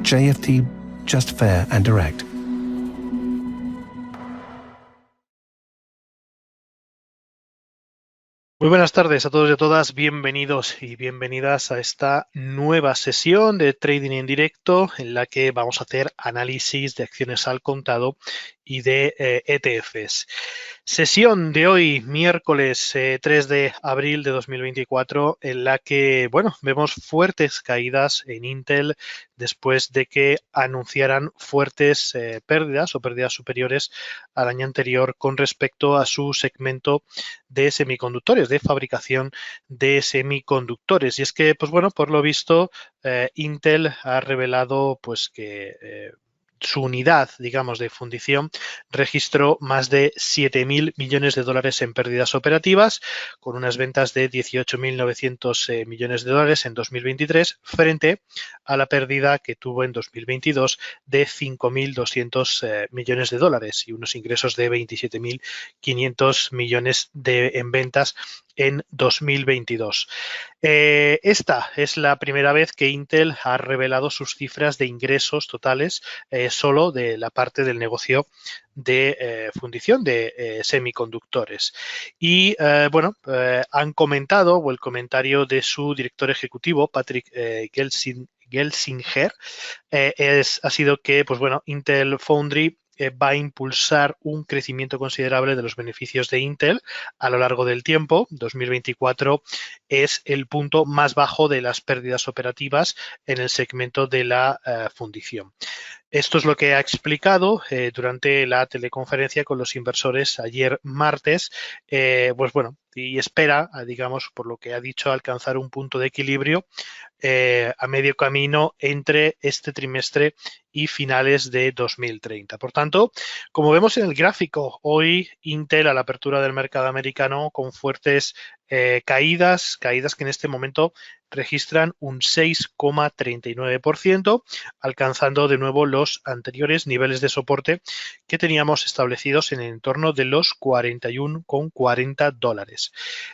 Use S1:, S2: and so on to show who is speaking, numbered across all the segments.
S1: JFT, just fair and direct.
S2: Muy buenas tardes a todos y a todas, bienvenidos y bienvenidas a esta nueva sesión de Trading en Directo en la que vamos a hacer análisis de acciones al contado y de ETFs. Sesión de hoy, miércoles 3 de abril de 2024, en la que, bueno, vemos fuertes caídas en Intel después de que anunciaran fuertes pérdidas o pérdidas superiores al año anterior con respecto a su segmento de semiconductores, de fabricación de semiconductores. Y es que, pues bueno, por lo visto, Intel ha revelado pues que su unidad, digamos, de fundición registró más de 7.000 millones de dólares en pérdidas operativas, con unas ventas de 18.900 millones de dólares en 2023, frente a la pérdida que tuvo en 2022 de 5.200 millones de dólares y unos ingresos de 27.500 millones en ventas en 2022. Esta es la primera vez que Intel ha revelado sus cifras de ingresos totales solo de la parte del negocio de fundición de semiconductores. Y bueno, han comentado, o el comentario de su director ejecutivo, Patrick Gelsinger, ha sido que, pues bueno, Intel Foundry va a impulsar un crecimiento considerable de los beneficios de Intel a lo largo del tiempo. 2024 es el punto más bajo de las pérdidas operativas en el segmento de la fundición. Esto es lo que ha explicado durante la teleconferencia con los inversores ayer martes, pues bueno, y espera, digamos, por lo que ha dicho, alcanzar un punto de equilibrio a medio camino entre este trimestre y finales de 2030. Por tanto, como vemos en el gráfico, hoy Intel a la apertura del mercado americano con fuertes caídas que en este momento registran un 6,39%, alcanzando de nuevo los anteriores niveles de soporte que teníamos establecidos en el entorno de los 41,40 dólares.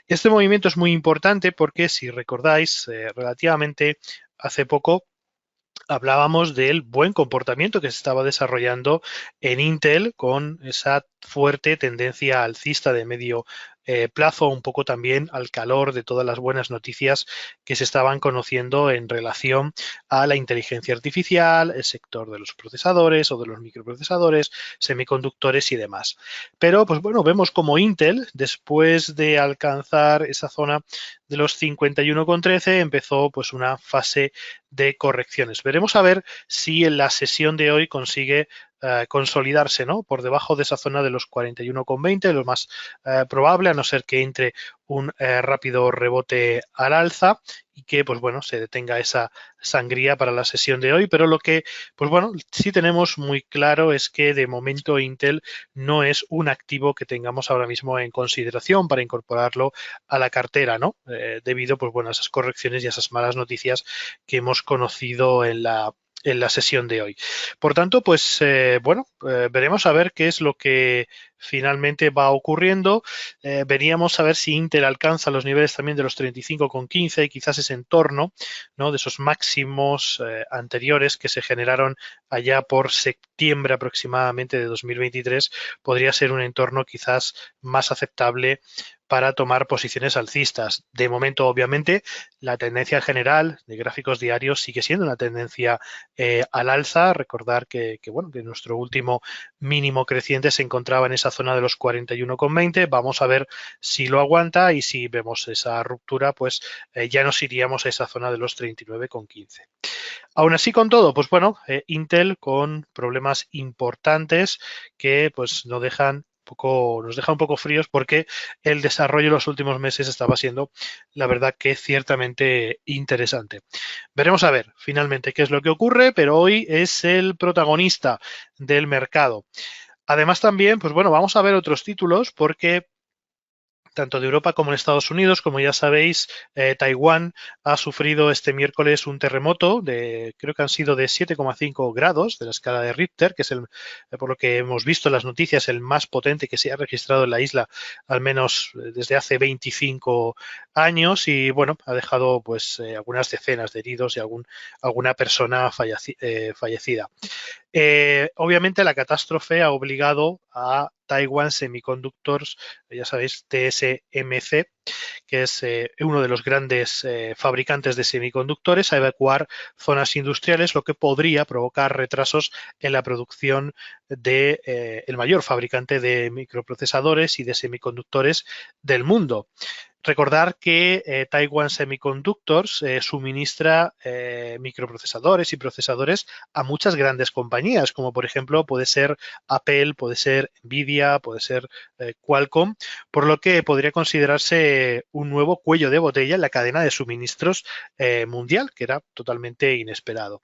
S2: Este movimiento es muy importante porque, si recordáis, relativamente hace poco hablábamos del buen comportamiento que se estaba desarrollando en Intel con esa fuerte tendencia alcista de medio plazo, un poco también al calor de todas las buenas noticias que se estaban conociendo en relación a la inteligencia artificial, el sector de los procesadores o de los microprocesadores, semiconductores y demás. Pero, pues bueno, vemos como Intel, después de alcanzar esa zona de los 51,13, empezó pues una fase de correcciones. Veremos a ver si en la sesión de hoy consigue consolidarse, ¿no?, por debajo de esa zona de los 41,20, lo más probable, a no ser que entre un rápido rebote al alza y que, pues bueno, se detenga esa sangría para la sesión de hoy. Pero lo que, pues bueno, sí tenemos muy claro es que de momento Intel no es un activo que tengamos ahora mismo en consideración para incorporarlo a la cartera, ¿no? Debido, pues bueno, a esas correcciones y a esas malas noticias que hemos conocido en la sesión de hoy. Por tanto, pues bueno, veremos a ver qué es lo que finalmente va ocurriendo. Veríamos a ver si Intel alcanza los niveles también de los 35,15 y quizás ese entorno, ¿no?, de esos máximos anteriores que se generaron allá por septiembre aproximadamente de 2023, podría ser un entorno quizás más aceptable para tomar posiciones alcistas. De momento, obviamente, la tendencia general de gráficos diarios sigue siendo una tendencia al alza. Recordar bueno, que nuestro último mínimo creciente se encontraba en esa zona de los 41,20. Vamos a ver si lo aguanta, y si vemos esa ruptura, pues ya nos iríamos a esa zona de los 39,15. Aún así, con todo, pues bueno, Intel con problemas importantes que pues nos deja un poco fríos, porque el desarrollo en los últimos meses estaba siendo, la verdad, que ciertamente interesante. Veremos a ver finalmente qué es lo que ocurre, pero hoy es el protagonista del mercado. Además también, pues bueno, vamos a ver otros títulos, porque tanto de Europa como en Estados Unidos. Como ya sabéis, Taiwán ha sufrido este miércoles un terremoto creo que han sido de 7,5 grados de la escala de Richter, que es por lo que hemos visto en las noticias, el más potente que se ha registrado en la isla, al menos desde hace 25 años, y bueno, ha dejado pues algunas decenas de heridos y alguna persona fallecida. Obviamente la catástrofe ha obligado a Taiwan Semiconductors, ya sabéis, TSMC, que es uno de los grandes fabricantes de semiconductores, a evacuar zonas industriales, lo que podría provocar retrasos en la producción de el mayor fabricante de microprocesadores y de semiconductores del mundo. Recordar que Taiwan Semiconductors suministra microprocesadores y procesadores a muchas grandes compañías, como por ejemplo puede ser Apple, puede ser Nvidia, puede ser Qualcomm, por lo que podría considerarse un nuevo cuello de botella en la cadena de suministros mundial, que era totalmente inesperado.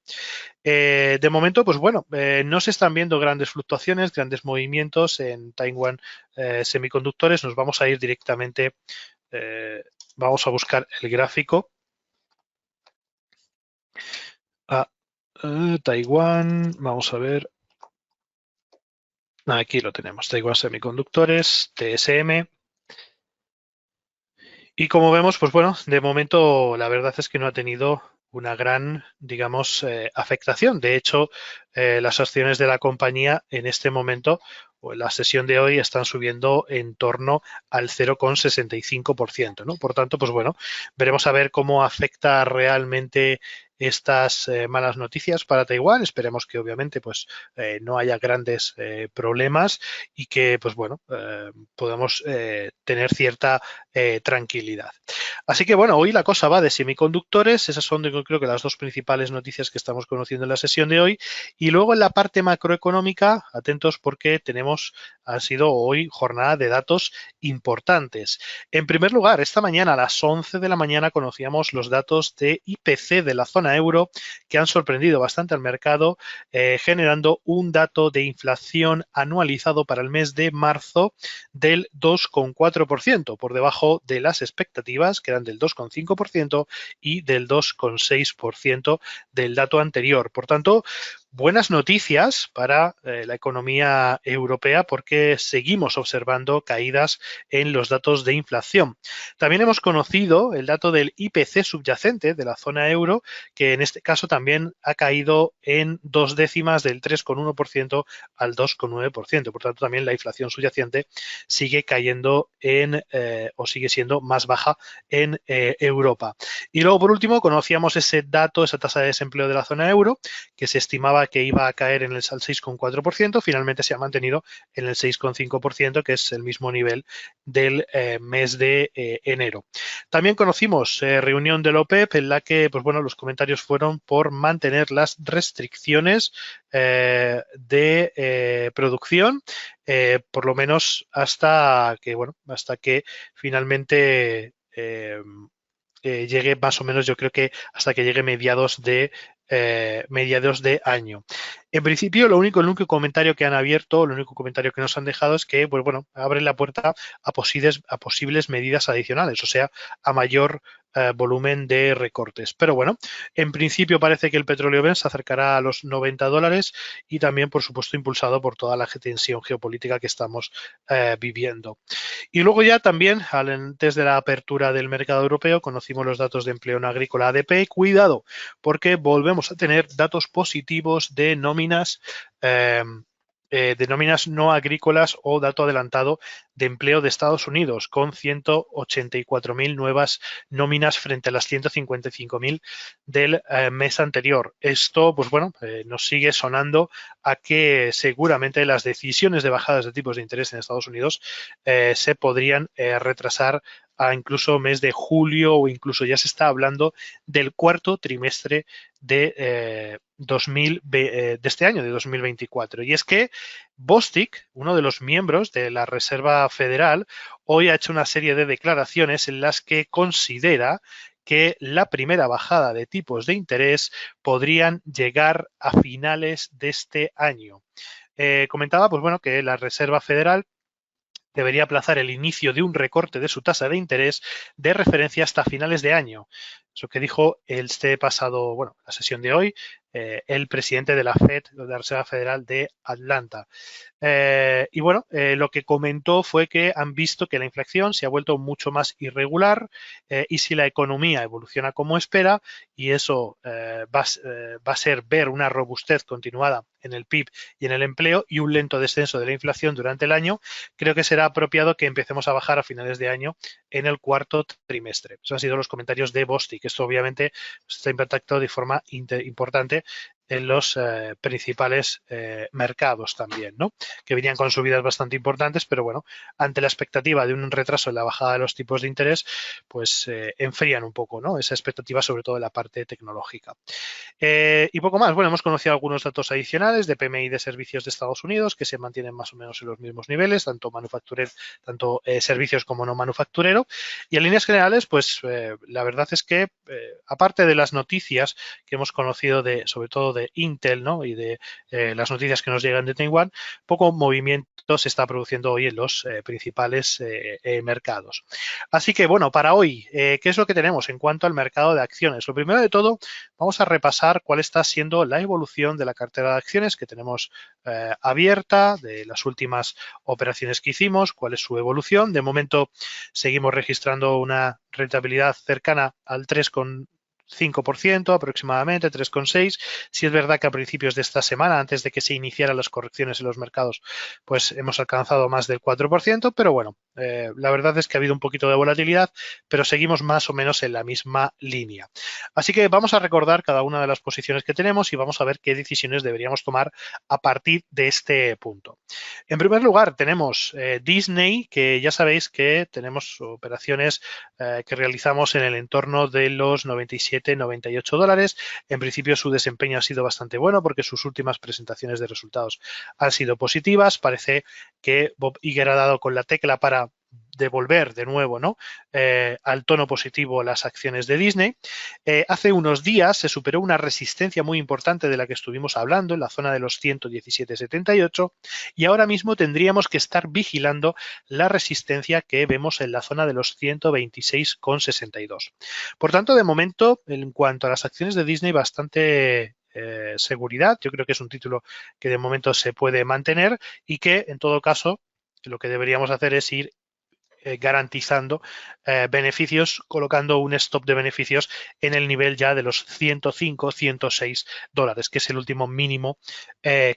S2: De momento, pues bueno, no se están viendo grandes fluctuaciones, grandes movimientos en Taiwan Semiconductores. Nos vamos a ir directamente. Vamos a buscar el gráfico a Taiwán. Vamos a ver. Aquí lo tenemos. Taiwán Semiconductores, TSM. Y como vemos, pues bueno, de momento la verdad es que no ha tenido una gran, digamos, afectación. De hecho, las acciones de la compañía en este momento o en la sesión de hoy están subiendo en torno al 0,65%, ¿no? Por tanto, pues bueno, veremos a ver cómo afecta realmente estas malas noticias para Taiwán. Esperemos que obviamente pues no haya grandes problemas y que pues bueno podamos tener cierta tranquilidad. Así que bueno, hoy la cosa va de semiconductores. Esas son creo que las dos principales noticias que estamos conociendo en la sesión de hoy. Y luego en la parte macroeconómica, atentos porque ha sido hoy jornada de datos importantes. En primer lugar, esta mañana a las 11 de la mañana conocíamos los datos de IPC de la zona euro que han sorprendido bastante al mercado, generando un dato de inflación anualizado para el mes de marzo del 2,4%, por debajo de las expectativas, que eran del 2,5% y del 2,6% del dato anterior. Por tanto, buenas noticias para la economía europea porque seguimos observando caídas en los datos de inflación. También hemos conocido el dato del IPC subyacente de la zona euro, que en este caso también ha caído en 0,2 del 3,1% al 2,9%. Por tanto, también la inflación subyacente sigue cayendo o sigue siendo más baja en Europa. Y luego, por último, conocíamos ese dato, esa tasa de desempleo de la zona euro, que se estimaba que iba a caer al 6,4%, finalmente se ha mantenido en el 6,5%, que es el mismo nivel del mes de enero. También conocimos reunión de la OPEP en la que, pues bueno, los comentarios fueron por mantener las restricciones de producción, por lo menos hasta que finalmente llegue más o menos, yo creo que hasta que llegue mediados de año. En principio, el único comentario que han abierto, el único comentario que nos han dejado es que, pues bueno, abren la puerta a posibles medidas adicionales, o sea, a mayor volumen de recortes. Pero bueno, en principio parece que el petróleo Brent se acercará a los $90 y también, por supuesto, impulsado por toda la tensión geopolítica que estamos viviendo. Y luego ya también, antes de la apertura del mercado europeo, conocimos los datos de empleo no agrícola ADP. Cuidado, porque volvemos a tener datos positivos de nóminas no agrícolas o dato adelantado de empleo de Estados Unidos, con 184.000 nuevas nóminas frente a las 155.000 del mes anterior. Esto, pues bueno, nos sigue sonando a que seguramente las decisiones de bajadas de tipos de interés en Estados Unidos se podrían retrasar a incluso mes de julio o incluso ya se está hablando del cuarto trimestre de este año, de 2024. Y es que Bostic, uno de los miembros de la Reserva Federal, hoy ha hecho una serie de declaraciones en las que considera que la primera bajada de tipos de interés podrían llegar a finales de este año. Comentaba, pues bueno, que la Reserva Federal debería aplazar el inicio de un recorte de su tasa de interés de referencia hasta finales de año. Eso que dijo este pasado, bueno, la sesión de hoy, el presidente de la Fed, de la Reserva Federal de Atlanta. Y bueno, lo que comentó fue que han visto que la inflación se ha vuelto mucho más irregular y si la economía evoluciona como espera y eso va a ser ver una robustez continuada en el PIB y en el empleo y un lento descenso de la inflación durante el año, creo que será apropiado que empecemos a bajar a finales de año en el cuarto trimestre. Esos han sido los comentarios de Bostic. Esto obviamente está impactando de forma importante en los principales mercados también, ¿no? Que venían con subidas bastante importantes, pero bueno, ante la expectativa de un retraso en la bajada de los tipos de interés, pues enfrían un poco, ¿no? Esa expectativa, sobre todo en la parte tecnológica. Y poco más. Bueno, hemos conocido algunos datos adicionales de PMI de servicios de Estados Unidos que se mantienen más o menos en los mismos niveles, tanto servicios como no manufacturero. Y en líneas generales, pues la verdad es que aparte de las noticias que hemos conocido sobre todo de Intel, ¿no? Y de las noticias que nos llegan de Taiwán, poco movimiento se está produciendo hoy en los principales mercados. Así que bueno, para hoy, ¿qué es lo que tenemos en cuanto al mercado de acciones? Lo primero de todo, vamos a repasar cuál está siendo la evolución de la cartera de acciones que tenemos abierta, de las últimas operaciones que hicimos, cuál es su evolución. De momento seguimos registrando una rentabilidad cercana al 3,5% aproximadamente, 3,6%. Si es verdad que a principios de esta semana, antes de que se iniciaran las correcciones en los mercados, pues hemos alcanzado más del 4%, pero bueno, la verdad es que ha habido un poquito de volatilidad, pero seguimos más o menos en la misma línea. Así que vamos a recordar cada una de las posiciones que tenemos y vamos a ver qué decisiones deberíamos tomar a partir de este punto. En primer lugar, tenemos Disney, que ya sabéis que tenemos operaciones que realizamos en el entorno de los 97-98 dólares. En principio su desempeño ha sido bastante bueno porque sus últimas presentaciones de resultados han sido positivas. Parece que Bob Iger ha dado con la tecla para devolver de nuevo, ¿no? Al tono positivo las acciones de Disney. Hace unos días se superó una resistencia muy importante de la que estuvimos hablando en la zona de los 117,78 y ahora mismo tendríamos que estar vigilando la resistencia que vemos en la zona de los 126,62. Por tanto, de momento, en cuanto a las acciones de Disney, bastante seguridad. Yo creo que es un título que de momento se puede mantener y que, en todo caso, lo que deberíamos hacer es ir garantizando beneficios, colocando un stop de beneficios en el nivel ya de los 105, 106 dólares, que es el último mínimo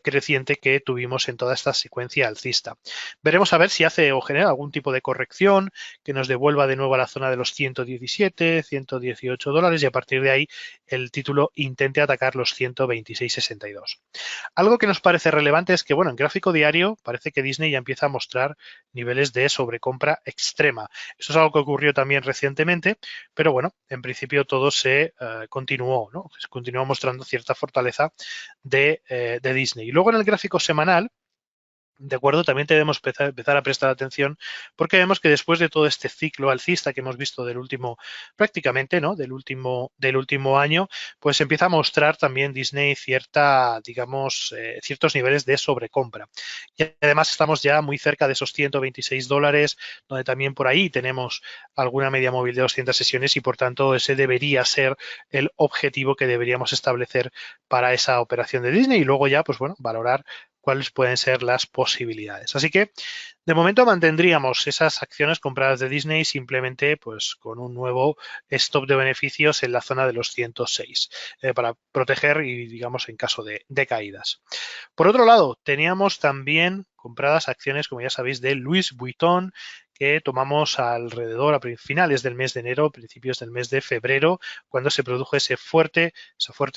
S2: creciente que tuvimos en toda esta secuencia alcista. Veremos a ver si hace o genera algún tipo de corrección que nos devuelva de nuevo a la zona de los 117, 118 dólares y a partir de ahí el título intente atacar los 126,62. Algo que nos parece relevante es que, bueno, en gráfico diario parece que Disney ya empieza a mostrar niveles de sobrecompra extrema. Esto es algo que ocurrió también recientemente, pero bueno, en principio todo se continuó, ¿no? Se continuó mostrando cierta fortaleza de Disney. Y luego en el gráfico semanal, de acuerdo, también debemos empezar a prestar atención porque vemos que después de todo este ciclo alcista que hemos visto del último, prácticamente, ¿no? Del último año, pues empieza a mostrar también Disney ciertos niveles de sobrecompra. Y además estamos ya muy cerca de esos 126 dólares, donde también por ahí tenemos alguna media móvil de 200 sesiones y por tanto ese debería ser el objetivo que deberíamos establecer para esa operación de Disney y luego ya, pues bueno, valorar cuáles pueden ser las posibilidades. Así que, de momento mantendríamos esas acciones compradas de Disney simplemente pues con un nuevo stop de beneficios en la zona de los 106 para proteger y digamos en caso de caídas. Por otro lado, teníamos también compradas acciones, como ya sabéis, de Louis Vuitton, que tomamos alrededor a finales del mes de enero, principios del mes de febrero, cuando se produjo esa fuerte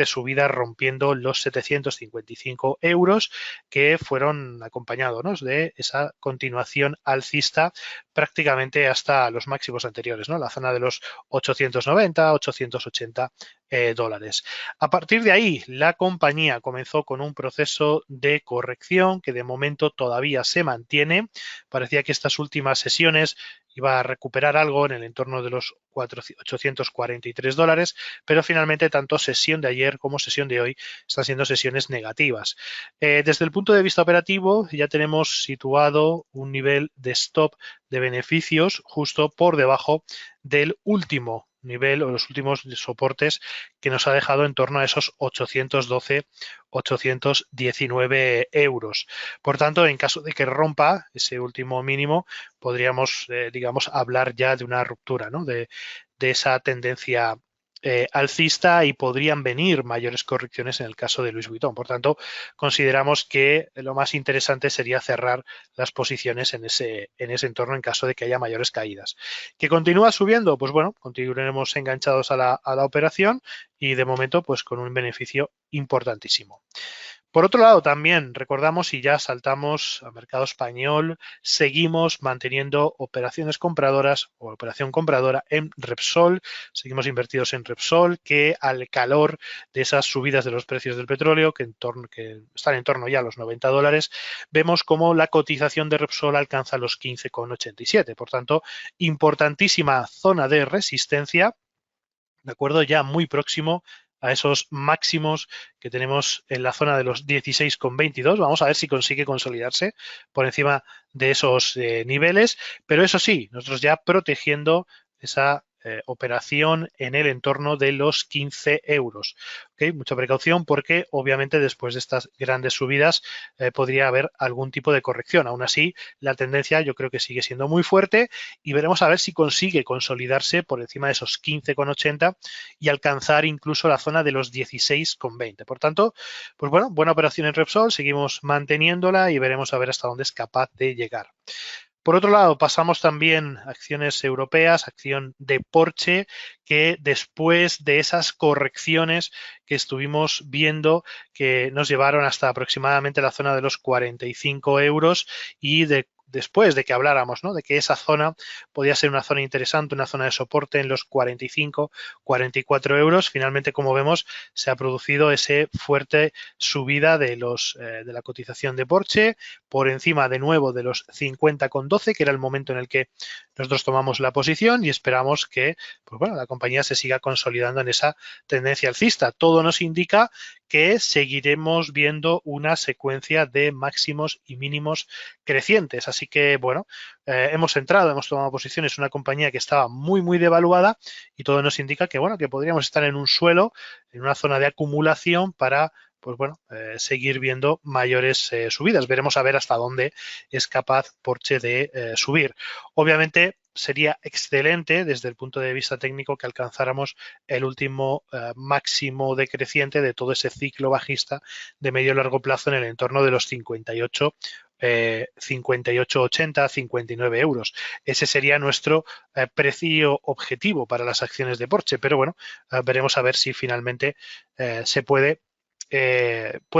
S2: subida rompiendo los 755 euros que fueron acompañados, ¿no? De esa continuación alcista prácticamente hasta los máximos anteriores, ¿no? La zona de los 890, 880 dólares. A partir de ahí, la compañía comenzó con un proceso de corrección que de momento todavía se mantiene. Parecía que estas últimas sesiones iba a recuperar algo en el entorno de los 843 dólares, pero finalmente tanto sesión de ayer como sesión de hoy están siendo sesiones negativas. Desde el punto de vista operativo ya tenemos situado un nivel de stop de beneficios justo por debajo del último nivel o los últimos soportes que nos ha dejado en torno a esos 812, 819 euros. Por tanto, en caso de que rompa ese último mínimo, podríamos, digamos, hablar ya de una ruptura, ¿no? de esa tendencia alcista y podrían venir mayores correcciones en el caso de Louis Vuitton. Por tanto, consideramos que lo más interesante sería cerrar las posiciones en ese entorno en caso de que haya mayores caídas. ¿Que continúa subiendo? Pues bueno, continuaremos enganchados a la operación y de momento pues con un beneficio importantísimo. Por otro lado, también recordamos, y ya saltamos al mercado español, seguimos manteniendo operaciones compradoras o operación compradora en Repsol. Seguimos invertidos en Repsol, que al calor de esas subidas de los precios del petróleo, que están en torno ya a los 90 dólares, vemos cómo la cotización de Repsol alcanza los 15,87. Por tanto, importantísima zona de resistencia, ¿de acuerdo? Ya muy próximo a esos máximos que tenemos en la zona de los 16,22. Vamos a ver si consigue consolidarse por encima de esos niveles, pero eso sí, nosotros ya protegiendo esa operación en el entorno de los 15 euros. ¿Okay? Mucha precaución porque obviamente después de estas grandes subidas podría haber algún tipo de corrección. Aún así, la tendencia yo creo que sigue siendo muy fuerte y veremos a ver si consigue consolidarse por encima de esos 15,80 y alcanzar incluso la zona de los 16,20. Por tanto, pues bueno, buena operación en Repsol, seguimos manteniéndola y veremos a ver hasta dónde es capaz de llegar. Por otro lado, pasamos también a acciones europeas, acción de Porsche, que después de esas correcciones que estuvimos viendo, que nos llevaron hasta aproximadamente la zona de los 45 euros y después de que habláramos, ¿no? De que esa zona podía ser una zona interesante, una zona de soporte en los 45, 44 euros. Finalmente, como vemos, se ha producido ese fuerte subida de la cotización de Porsche por encima de nuevo de los 50,12, que era el momento en el que nosotros tomamos la posición y esperamos que pues bueno, la compañía se siga consolidando en esa tendencia alcista. Todo nos indica que seguiremos viendo una secuencia de máximos y mínimos crecientes. Así que, bueno, hemos tomado posiciones en una compañía que estaba muy devaluada y todo nos indica que, bueno, que podríamos estar en un suelo, en una zona de acumulación para pues bueno, seguir viendo mayores subidas. Veremos a ver hasta dónde es capaz Porsche de subir. Obviamente sería excelente desde el punto de vista técnico que alcanzáramos el último máximo decreciente de todo ese ciclo bajista de medio y largo plazo en el entorno de los 58 58,80, 59 euros. Ese sería nuestro precio objetivo para las acciones de Porsche, pero bueno, veremos a ver si finalmente se puede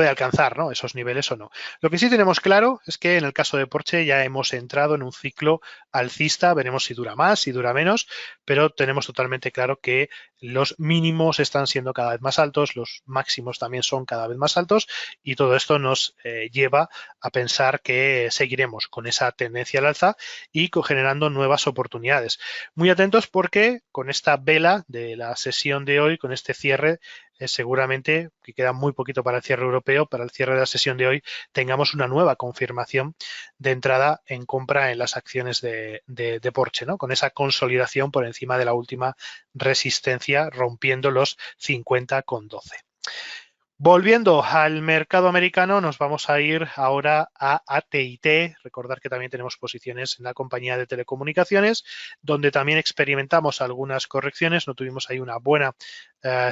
S2: alcanzar, ¿no? Esos niveles o no. Lo que sí tenemos claro es que en el caso de Porsche ya hemos entrado en un ciclo alcista, veremos si dura más, si dura menos, pero tenemos totalmente claro que los mínimos están siendo cada vez más altos, los máximos también son cada vez más altos y todo esto nos lleva a pensar que seguiremos con esa tendencia al alza y generando nuevas oportunidades. Muy atentos porque con esta vela de la sesión de hoy, con este cierre, seguramente, que queda muy poquito para el cierre europeo, para el cierre de la sesión de hoy, tengamos una nueva confirmación de entrada en compra en las acciones de Porsche, ¿no? Con esa consolidación por encima de la última resistencia, rompiendo los 50,12. Volviendo al mercado americano, nos vamos a ir ahora a AT&T. Recordar que también tenemos posiciones en la compañía de telecomunicaciones, donde también experimentamos algunas correcciones. No tuvimos ahí una buena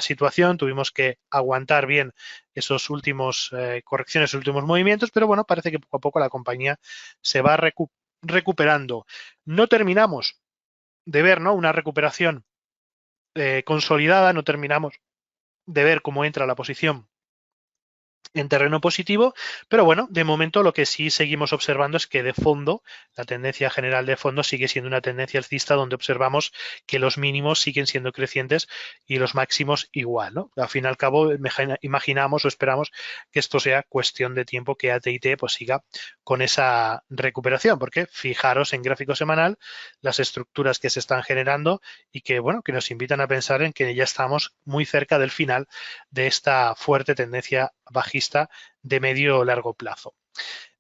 S2: situación, tuvimos que aguantar bien esos últimos correcciones, esos últimos movimientos, pero bueno, parece que poco a poco la compañía se va recuperando. No terminamos de ver, ¿no? Una recuperación consolidada, no terminamos de ver cómo entra la posición en terreno positivo, pero bueno, de momento lo que sí seguimos observando es que de fondo, la tendencia general de fondo sigue siendo una tendencia alcista donde observamos que los mínimos siguen siendo crecientes y los máximos igual, ¿no? Al fin y al cabo, imaginamos o esperamos que esto sea cuestión de tiempo que AT&T pues siga con esa recuperación, porque fijaros en gráfico semanal las estructuras que se están generando y que, bueno, que nos invitan a pensar en que ya estamos muy cerca del final de esta fuerte tendencia bajista de medio o largo plazo.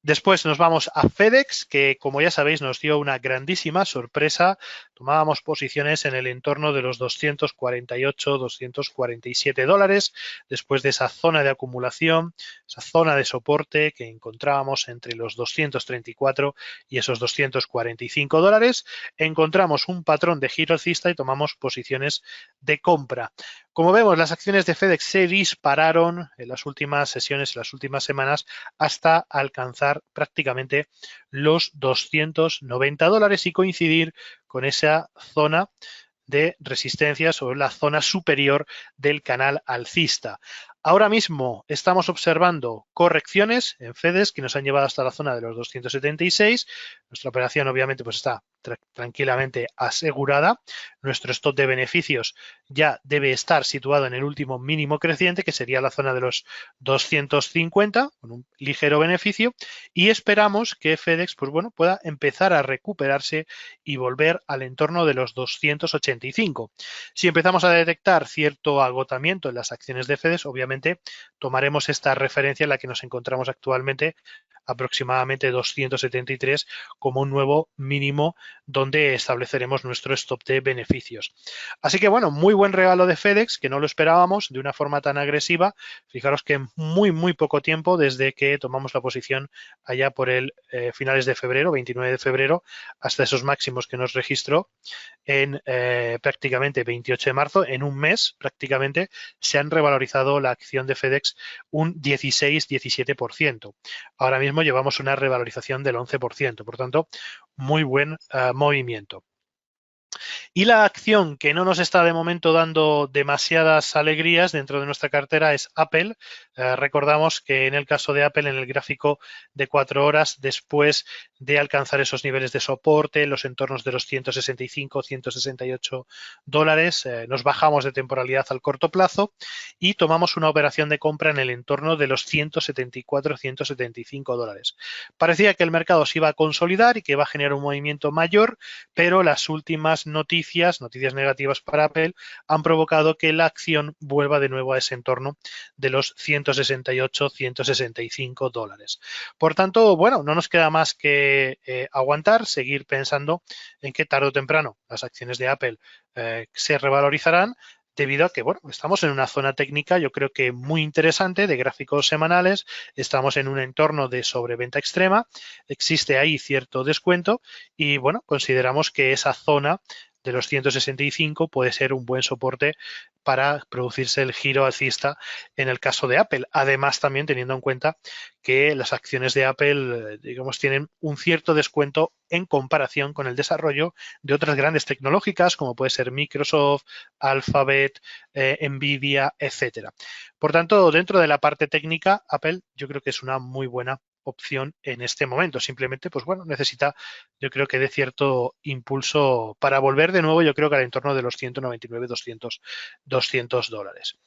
S2: Después nos vamos a FedEx, que como ya sabéis nos dio una grandísima sorpresa. Tomábamos posiciones en el entorno de los 248, 247 dólares, después de esa zona de acumulación, esa zona de soporte que encontrábamos entre los 234 y esos 245 dólares. Encontramos un patrón de giro alcista y tomamos posiciones de compra. Como vemos, las acciones de FedEx se dispararon en las últimas sesiones, en las últimas semanas, hasta alcanzar prácticamente los 290 dólares y coincidir con esa zona de resistencia sobre la zona superior del canal alcista. Ahora mismo estamos observando correcciones en FedEx que nos han llevado hasta la zona de los 276. Nuestra operación obviamente pues está tranquilamente asegurada. Nuestro stop de beneficios ya debe estar situado en el último mínimo creciente, que sería la zona de los 250, con un ligero beneficio, y esperamos que FedEx pues bueno, pueda empezar a recuperarse y volver al entorno de los 285. Si empezamos a detectar cierto agotamiento en las acciones de FedEx, obviamente tomaremos esta referencia en la que nos encontramos actualmente, aproximadamente 273, como un nuevo mínimo donde estableceremos nuestro stop de beneficios. Así que bueno, muy buen regalo de FedEx, que no lo esperábamos de una forma tan agresiva. Fijaros que en muy poco tiempo, desde que tomamos la posición allá por el finales de febrero, 29 de febrero, hasta esos máximos que nos registró en prácticamente 28 de marzo, en un mes prácticamente, se han revalorizado la acción de FedEx un 16-17%. Ahora mismo llevamos una revalorización del 11%, por tanto, muy buen movimiento. Y la acción que no nos está de momento dando demasiadas alegrías dentro de nuestra cartera es Apple. Recordamos que en el caso de Apple, en el gráfico de 4 horas, después de alcanzar esos niveles de soporte, los entornos de los 165, 168 dólares, nos bajamos de temporalidad al corto plazo y tomamos una operación de compra en el entorno de los 174, 175 dólares. Parecía que el mercado se iba a consolidar y que iba a generar un movimiento mayor, pero las últimas noticias negativas para Apple, han provocado que la acción vuelva de nuevo a ese entorno de los 168, 165 dólares. Por tanto, bueno, no nos queda más que aguantar, seguir pensando en que tarde o temprano las acciones de Apple se revalorizarán, debido a que, bueno, estamos en una zona técnica, yo creo que muy interesante, de gráficos semanales, estamos en un entorno de sobreventa extrema, existe ahí cierto descuento y, bueno, consideramos que esa zona de los 165 puede ser un buen soporte para producirse el giro alcista en el caso de Apple. Además, también teniendo en cuenta que las acciones de Apple, digamos, tienen un cierto descuento en comparación con el desarrollo de otras grandes tecnológicas, como puede ser Microsoft, Alphabet, Nvidia, etcétera. Por tanto, dentro de la parte técnica, Apple yo creo que es una muy buena opción en este momento. Simplemente, pues bueno, necesita, yo creo que de cierto impulso para volver de nuevo, yo creo que al entorno de los 199, 200 dólares.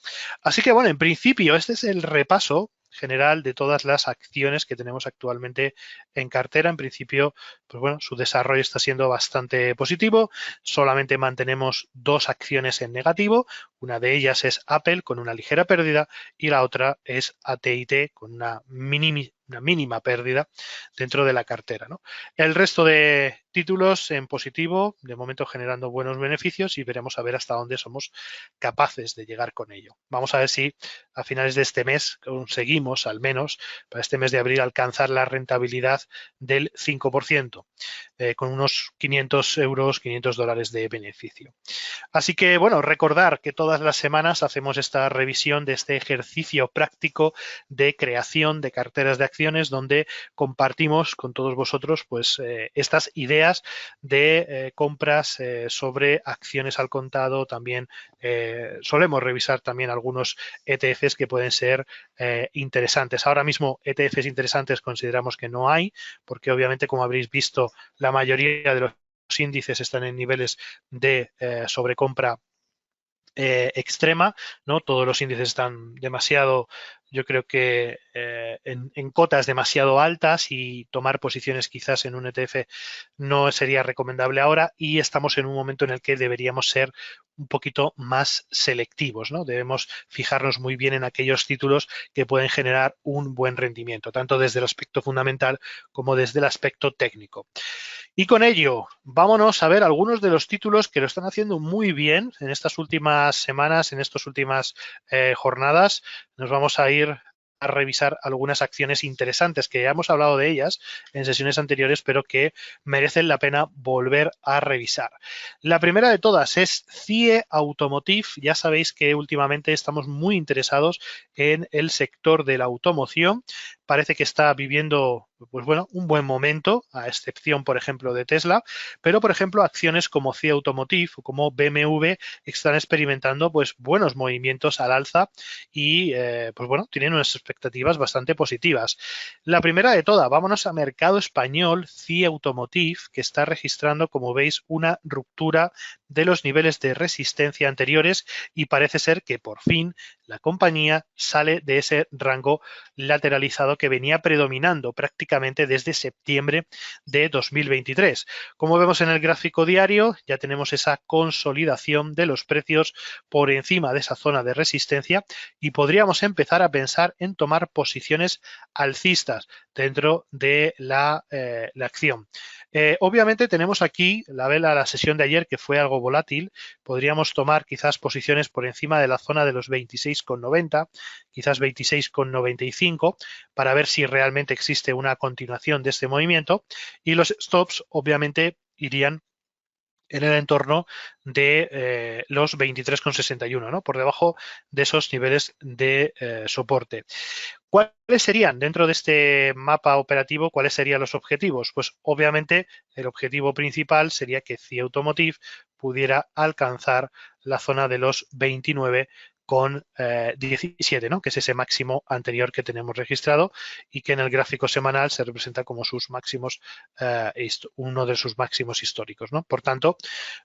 S2: Así que bueno, en principio, este es el repaso general de todas las acciones que tenemos actualmente en cartera. En principio, pues bueno, su desarrollo está siendo bastante positivo. Solamente mantenemos 2 acciones en negativo. Una de ellas es Apple con una ligera pérdida y la otra es AT&T con una mínima pérdida dentro de la cartera, ¿no? El resto de títulos en positivo, de momento generando buenos beneficios, y veremos a ver hasta dónde somos capaces de llegar con ello. Vamos a ver si a finales de este mes conseguimos, al menos para este mes de abril, alcanzar la rentabilidad del 5%, con unos 500 euros, 500 dólares de beneficio. Así que, bueno, recordar que todas todas las semanas hacemos esta revisión de este ejercicio práctico de creación de carteras de acciones donde compartimos con todos vosotros pues estas ideas de compras sobre acciones al contado. También solemos revisar también algunos ETFs que pueden ser interesantes. Ahora mismo ETFs interesantes consideramos que no hay, porque obviamente, como habréis visto, la mayoría de los índices están en niveles de sobrecompra extrema, ¿no? Todos los índices están demasiado, yo creo que en cotas demasiado altas, y tomar posiciones quizás en un ETF no sería recomendable ahora, y estamos en un momento en el que deberíamos ser un poquito más selectivos, ¿no? Debemos fijarnos muy bien en aquellos títulos que pueden generar un buen rendimiento, tanto desde el aspecto fundamental como desde el aspecto técnico. Y con ello, vámonos a ver algunos de los títulos que lo están haciendo muy bien en estas últimas semanas, en estas últimas jornadas. Nos vamos a ir a revisar algunas acciones interesantes que ya hemos hablado de ellas en sesiones anteriores, pero que merecen la pena volver a revisar. La primera de todas es CIE Automotive. Ya sabéis que últimamente estamos muy interesados en el sector de la automoción. Parece que está viviendo, pues bueno, un buen momento, a excepción, por ejemplo, de Tesla, pero, por ejemplo, acciones como CIE Automotive o como BMW están experimentando pues buenos movimientos al alza y, pues bueno, tienen unas expectativas bastante positivas. La primera de todas, vámonos a mercado español. CIE Automotive, que está registrando, como veis, una ruptura de los niveles de resistencia anteriores, y parece ser que por fin la compañía sale de ese rango lateralizado que venía predominando prácticamente desde septiembre de 2023. Como vemos en el gráfico diario, ya tenemos esa consolidación de los precios por encima de esa zona de resistencia, y podríamos empezar a pensar en tomar posiciones alcistas dentro de la acción. Obviamente tenemos aquí la vela, la sesión de ayer, que fue algo volátil. Podríamos tomar quizás posiciones por encima de la zona de los 26,90, quizás 26,95, para ver si realmente existe una continuación de este movimiento, y los stops obviamente irían en el entorno de los 23,61, ¿no? Por debajo de esos niveles de soporte. ¿Cuáles serían, dentro de este mapa operativo, cuáles serían los objetivos? Pues obviamente el objetivo principal sería que CIE Automotive pudiera alcanzar la zona de los 29,17, ¿no? Que es ese máximo anterior que tenemos registrado y que en el gráfico semanal se representa como sus máximos, uno de sus máximos históricos, ¿no? Por tanto,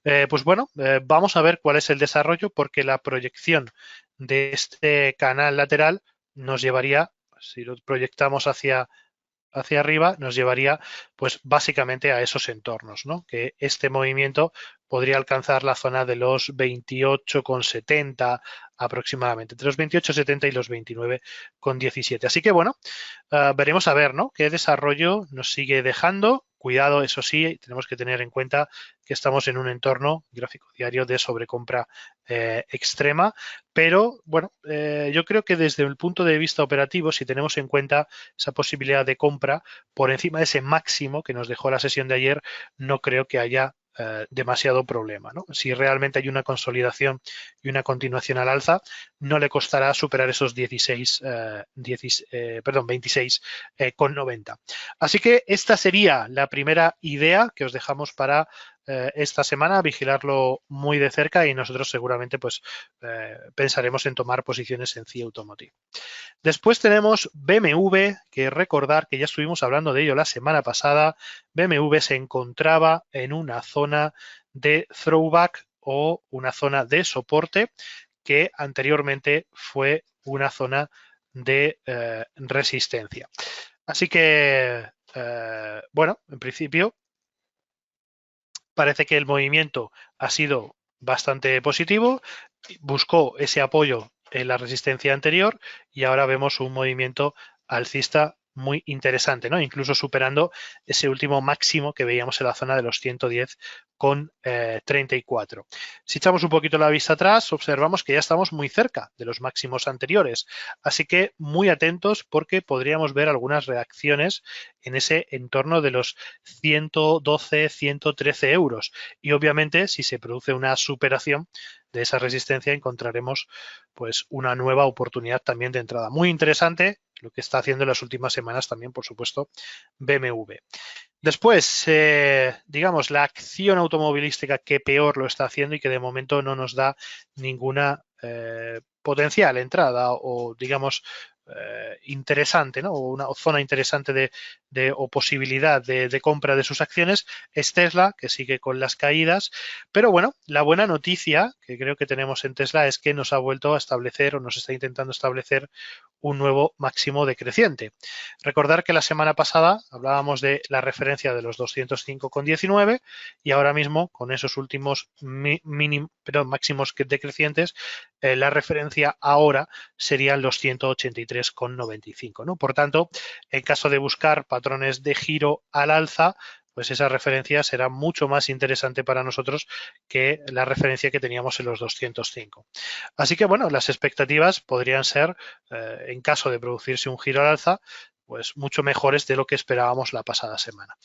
S2: pues bueno, vamos a ver cuál es el desarrollo, porque la proyección de este canal lateral nos llevaría, si lo proyectamos hacia arriba, nos llevaría pues básicamente a esos entornos, ¿no? Que este movimiento podría alcanzar la zona de los 28,70 aproximadamente, entre los 28,70 y los 29,17. Así que bueno, veremos a ver, ¿no?, qué desarrollo nos sigue dejando. Cuidado, eso sí, tenemos que tener en cuenta que estamos en un entorno gráfico diario de sobrecompra extrema, pero bueno, yo creo que desde el punto de vista operativo, si tenemos en cuenta esa posibilidad de compra por encima de ese máximo que nos dejó la sesión de ayer, no creo que haya demasiado problema, ¿no? Si realmente hay una consolidación y una continuación al alza, no le costará superar esos 26,90. Así que esta sería la primera idea que os dejamos para esta semana, vigilarlo muy de cerca, y nosotros seguramente pues pensaremos en tomar posiciones en CIE Automotive. Después tenemos BMW, que recordar que ya estuvimos hablando de ello la semana pasada. BMW se encontraba en una zona de throwback o una zona de soporte que anteriormente fue una zona de resistencia. Así que, bueno, en principio parece que el movimiento ha sido bastante positivo, buscó ese apoyo en la resistencia anterior y ahora vemos un movimiento alcista muy interesante, ¿no? Incluso superando ese último máximo que veíamos en la zona de los 110,34. Si echamos un poquito la vista atrás, observamos que ya estamos muy cerca de los máximos anteriores, así que muy atentos porque podríamos ver algunas reacciones en ese entorno de los 112, 113 euros. Y obviamente, si se produce una superación de esa resistencia, encontraremos pues una nueva oportunidad también de entrada. Muy interesante lo que está haciendo en las últimas semanas también, por supuesto, BMW. Después, digamos, la acción automovilística que peor lo está haciendo y que de momento no nos da ninguna potencial entrada o, digamos, interesante, ¿no? O una zona interesante o posibilidad de compra de sus acciones es Tesla, que sigue con las caídas. Pero bueno, la buena noticia que creo que tenemos en Tesla es que nos ha vuelto a establecer o nos está intentando establecer un nuevo máximo decreciente. Recordar que la semana pasada hablábamos de la referencia de los 205,19 y ahora mismo con esos últimos máximos decrecientes, la referencia ahora serían los 183,95, ¿no? Por tanto, en caso de buscar patrones de giro al alza, pues esa referencia será mucho más interesante para nosotros que la referencia que teníamos en los 205. Así que, bueno, las expectativas podrían ser, en caso de producirse un giro al alza, pues mucho mejores de lo que esperábamos la pasada semana.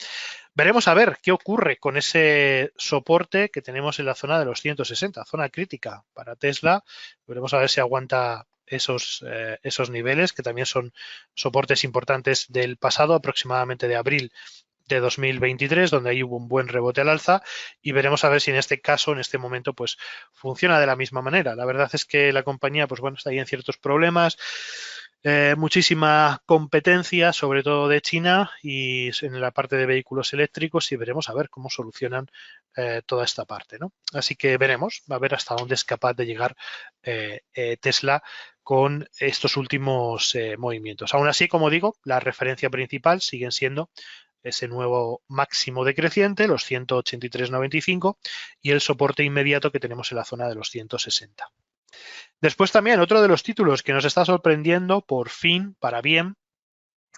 S2: Veremos a ver qué ocurre con ese soporte que tenemos en la zona de los 160, zona crítica para Tesla. Veremos a ver si aguanta esos niveles, que también son soportes importantes del pasado, aproximadamente de abril de 2023, donde ahí hubo un buen rebote al alza, y veremos a ver si en este caso, en este momento, pues funciona de la misma manera. La verdad es que la compañía, pues bueno, está ahí en ciertos problemas, muchísima competencia, sobre todo de China y en la parte de vehículos eléctricos, y veremos a ver cómo solucionan toda esta parte, ¿no? Así que veremos, a ver hasta dónde es capaz de llegar Tesla con estos últimos movimientos. Aún así, como digo, la referencia principal siguen siendo ese nuevo máximo decreciente, los 183,95, y el soporte inmediato que tenemos en la zona de los 160. Después también otro de los títulos que nos está sorprendiendo, por fin, para bien,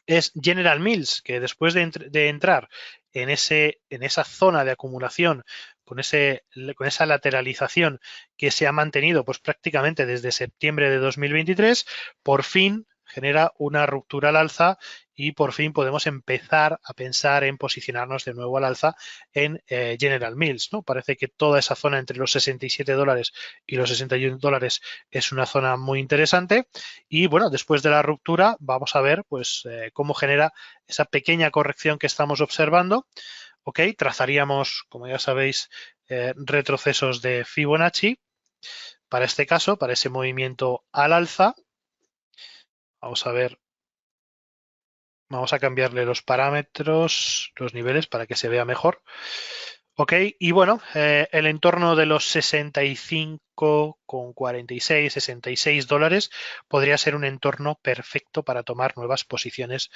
S2: es General Mills, que después de entrar en esa zona de acumulación, con esa lateralización que se ha mantenido pues prácticamente desde septiembre de 2023, por fin genera una ruptura al alza y por fin podemos empezar a pensar en posicionarnos de nuevo al alza en General Mills, ¿no? Parece que toda esa zona entre los 67 dólares y los 61 dólares es una zona muy interesante y bueno, después de la ruptura vamos a ver pues cómo genera esa pequeña corrección que estamos observando. Ok, trazaríamos, como ya sabéis, retrocesos de Fibonacci para este caso, para ese movimiento al alza. Vamos a ver, vamos a cambiarle los parámetros, los niveles para que se vea mejor. Ok, y bueno, el entorno de los 65,46, 66 dólares podría ser un entorno perfecto para tomar nuevas posiciones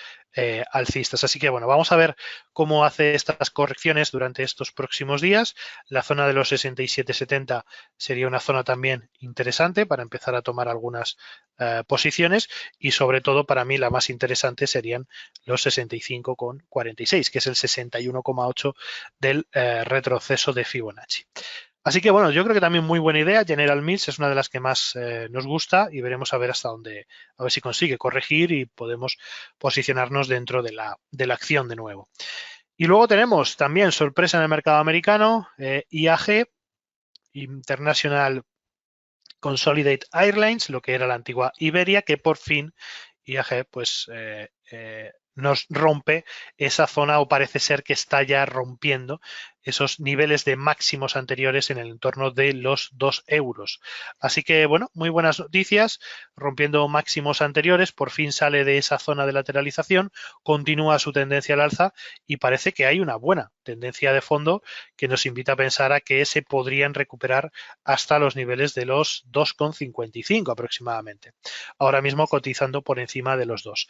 S2: alcistas. Así que bueno, vamos a ver cómo hace estas correcciones durante estos próximos días. La zona de los 67,70 sería una zona también interesante para empezar a tomar algunas posiciones y sobre todo para mí la más interesante serían los 65,46, que es el 61,8 del retroceso de Fibonacci. Así que bueno, yo creo que también muy buena idea. General Mills es una de las que más nos gusta y veremos a ver hasta dónde, a ver si consigue corregir y podemos posicionarnos dentro de la acción de nuevo. Y luego tenemos también sorpresa en el mercado americano, IAG, International Consolidated Airlines, lo que era la antigua Iberia, que por fin IAG pues nos rompe esa zona o parece ser que está ya rompiendo esos niveles de máximos anteriores en el entorno de los 2 euros. Así que, bueno, muy buenas noticias, rompiendo máximos anteriores, por fin sale de esa zona de lateralización, continúa su tendencia al alza y parece que hay una buena tendencia de fondo que nos invita a pensar a que se podrían recuperar hasta los niveles de los 2,55 aproximadamente. Ahora mismo cotizando por encima de los 2.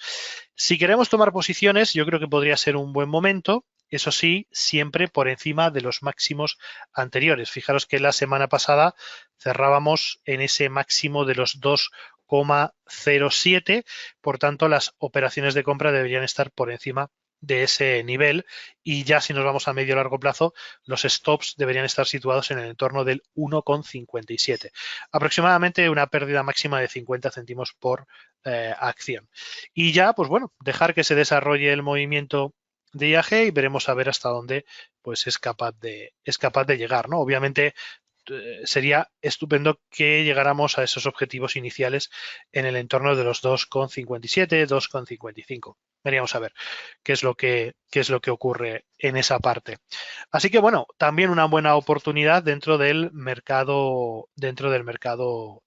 S2: Si queremos tomar posiciones, yo creo que podría ser un buen momento. Eso sí, siempre por encima de los máximos anteriores. Fijaros que la semana pasada cerrábamos en ese máximo de los 1,07, por tanto las operaciones de compra deberían estar por encima de ese nivel, y ya si nos vamos a medio largo plazo, los stops deberían estar situados en el entorno del 1,57, aproximadamente una pérdida máxima de 50 céntimos por acción. Y ya, pues bueno, dejar que se desarrolle el movimiento de IAG y veremos a ver hasta dónde pues es capaz de llegar, ¿no? Obviamente sería estupendo que llegáramos a esos objetivos iniciales en el entorno de los 2,57, 2,55. Veríamos a ver qué es lo que ocurre en esa parte. Así que bueno, también una buena oportunidad dentro del mercado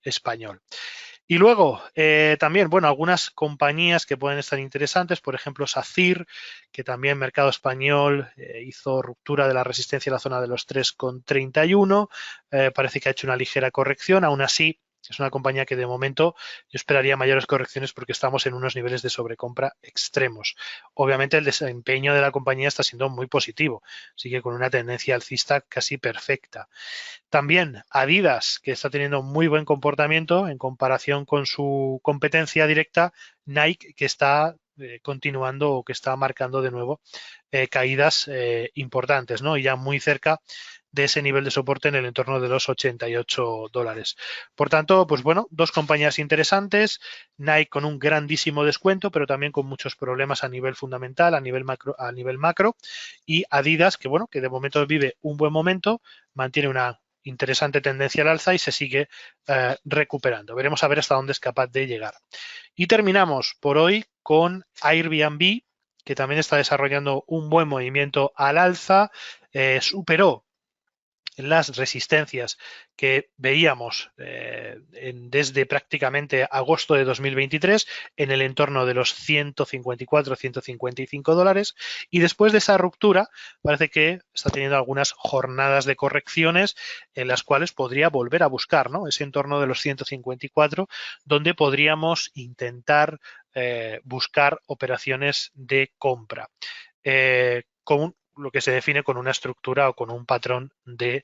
S2: español. Y luego, también, bueno, algunas compañías que pueden estar interesantes, por ejemplo, SACIR, que también mercado español hizo ruptura de la resistencia en la zona de los 3,31, parece que ha hecho una ligera corrección, aún así es una compañía que de momento yo esperaría mayores correcciones porque estamos en unos niveles de sobrecompra extremos. Obviamente el desempeño de la compañía está siendo muy positivo, sigue con una tendencia alcista casi perfecta. También Adidas, que está teniendo muy buen comportamiento en comparación con su competencia directa, Nike, que está continuando o que está marcando de nuevo caídas importantes, ¿no? Y ya muy cerca de ese nivel de soporte en el entorno de los $88. Por tanto, pues bueno, dos compañías interesantes, Nike con un grandísimo descuento, pero también con muchos problemas a nivel fundamental, a nivel macro, y Adidas, que bueno, que de momento vive un buen momento, mantiene una interesante tendencia al alza y se sigue recuperando. Veremos a ver hasta dónde es capaz de llegar. Y terminamos por hoy con Airbnb, que también está desarrollando un buen movimiento al alza, superó las resistencias que veíamos desde prácticamente agosto de 2023 en el entorno de los 154, 155 dólares, y después de esa ruptura parece que está teniendo algunas jornadas de correcciones en las cuales podría volver a buscar, ¿no?, ese entorno de los 154, donde podríamos intentar buscar operaciones de compra con lo que se define con una estructura o con un patrón de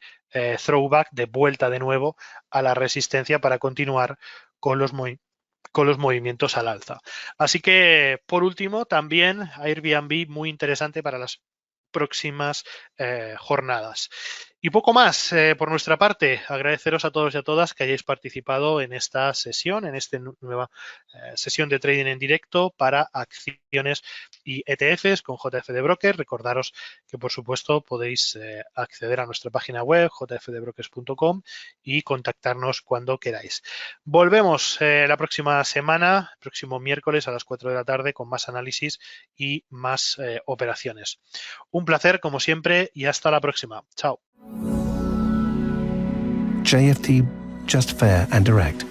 S2: throwback, de vuelta de nuevo a la resistencia para continuar con los movimientos al alza. Así que, por último, también Airbnb muy interesante para las próximas jornadas. Y poco más por nuestra parte. Agradeceros a todos y a todas que hayáis participado en esta sesión, en esta nueva sesión de trading en directo para acciones y ETFs con JFD Broker. Recordaros que, por supuesto, podéis acceder a nuestra página web jfdbrokers.com y contactarnos cuando queráis. Volvemos la próxima semana, próximo miércoles a las 4 de la tarde, con más análisis y más operaciones. Un placer, como siempre, y hasta la próxima. Chao.
S1: JFD, just fair and direct.